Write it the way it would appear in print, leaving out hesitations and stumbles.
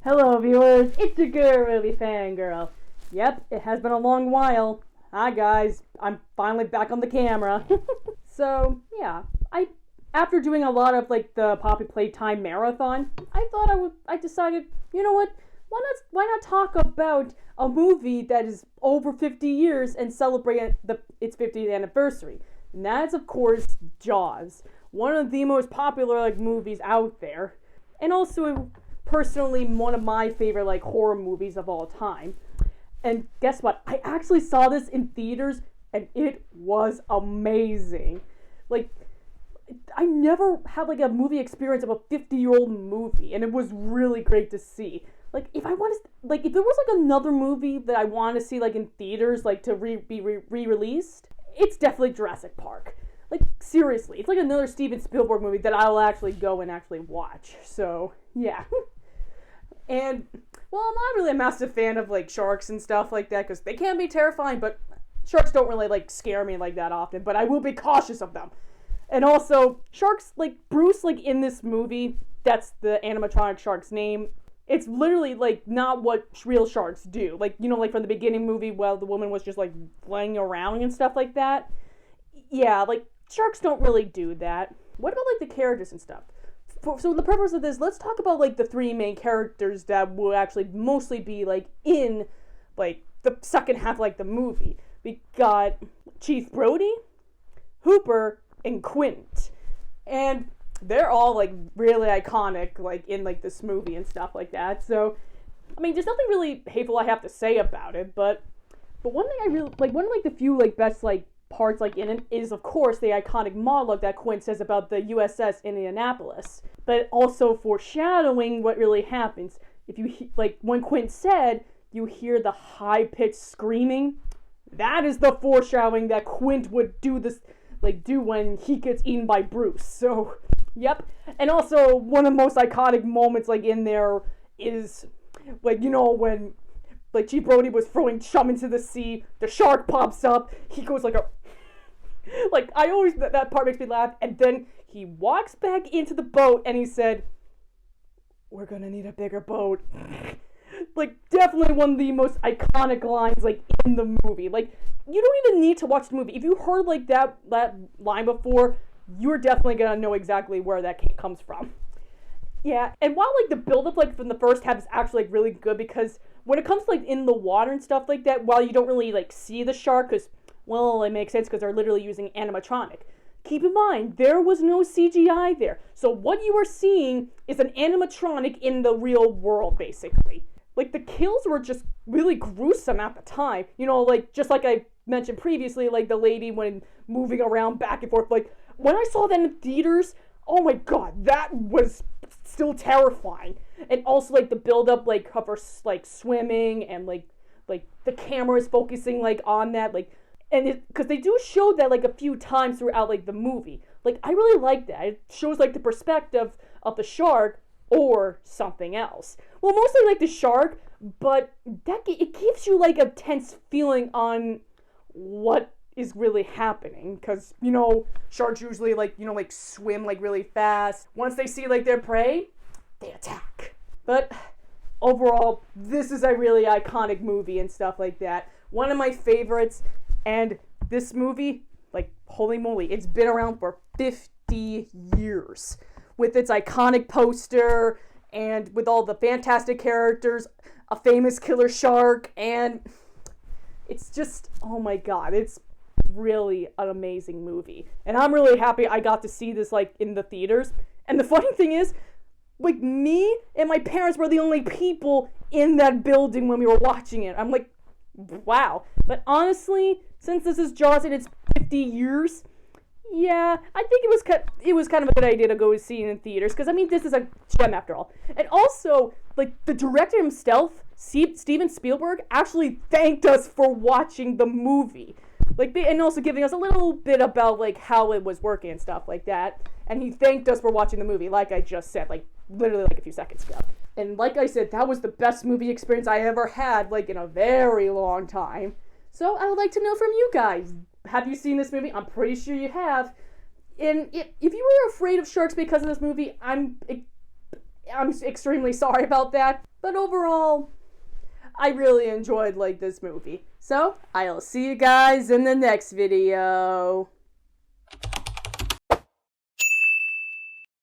Hello viewers, it's your girl Movie Fangirl. Yep, it has been a long while. Hi guys, I'm finally back on the camera. So, yeah, after doing a lot of like the Poppy Playtime marathon, I decided, you know what, why not talk about a movie that is over 50 years and celebrate its 50th anniversary. And that's of course Jaws, one of the most popular like movies out there, and also personally one of my favorite like horror movies of all time. And guess what? I actually saw this in theaters and it was amazing. Like, I never had like a movie experience of a 50-year-old movie, and it was really great to see. Like, if there was like another movie that I want to see like in theaters, like to be re-released, it's definitely Jurassic Park. Like, seriously, it's like another Steven Spielberg movie that I'll actually go and actually watch. So, yeah. And, well, I'm not really a massive fan of, like, sharks and stuff like that, because they can be terrifying, but sharks don't really, like, scare me like that often, but I will be cautious of them. And also, sharks, like, Bruce, like, in this movie, that's the animatronic shark's name, it's literally, like, not what real sharks do. Like, you know, like, from the beginning movie, while the woman was just, like, laying around and stuff like that. Yeah, like, sharks don't really do that. What about, like, the characters and stuff? So the purpose of this, let's talk about like the three main characters that will actually mostly be like in like the second half like the movie. We got Chief Brody, Hooper, and Quint. And they're all like really iconic like in like this movie and stuff like that. So I mean, there's nothing really hateful I have to say about it, but one thing I really like, one of like the few like best like parts like in it is of course the iconic monologue that Quint says about the USS Indianapolis, but also foreshadowing what really happens. If you like when Quint said you hear the high-pitched screaming, that is the foreshadowing that Quint would do when he gets eaten by Bruce. So yep. And also one of the most iconic moments like in there is like, you know, when like Chief Brody was throwing chum into the sea, the shark pops up, he goes like a like, I always, that part makes me laugh, and then he walks back into the boat, and he said, "We're gonna need a bigger boat." Like, definitely one of the most iconic lines, like, in the movie. Like, you don't even need to watch the movie. If you heard, like, that line before, you're definitely gonna know exactly where that comes from. Yeah, and while, like, the build-up, like, from the first half is actually, like, really good, because when it comes to, like, in the water and stuff like that, while you don't really, like, see the shark, because, well, it makes sense because they're literally using animatronic. Keep in mind, there was no CGI there. So what you are seeing is an animatronic in the real world, basically. Like, the kills were just really gruesome at the time. You know, like, just like I mentioned previously, like, the lady when moving around back and forth. Like, when I saw that in theaters, oh my god, that was still terrifying. And also, like, the build-up, like, of her, like, swimming and, like, the camera is focusing, like, on that, like, and because they do show that like a few times throughout like the movie. Like, I really like that. It shows like the perspective of the shark or something else. Well, mostly like the shark, but it gives you like a tense feeling on what is really happening. Because, you know, sharks usually like, you know, like swim like really fast. Once they see like their prey, they attack. But overall, this is a really iconic movie and stuff like that. One of my favorites. And this movie, like, holy moly, it's been around for 50 years. With its iconic poster, and with all the fantastic characters, a famous killer shark, and it's just, oh my god, it's really an amazing movie. And I'm really happy I got to see this, like, in the theaters. And the funny thing is, like, me and my parents were the only people in that building when we were watching it. I'm like, wow. But honestly, since this is Jaws and it's 50 years, yeah, I think it was kind of a good idea to go see it in theaters, because I mean, this is a gem after all. And also, like, the director himself, Steven Spielberg, actually thanked us for watching the movie. Like, and also giving us a little bit about like how it was working and stuff like that. And he thanked us for watching the movie, like I just said, like literally like a few seconds ago. And like I said, that was the best movie experience I ever had, like, in a very long time. So I would like to know from you guys. Have you seen this movie? I'm pretty sure you have. And if you were afraid of sharks because of this movie, I'm extremely sorry about that. But overall, I really enjoyed, like, this movie. So, I'll see you guys in the next video.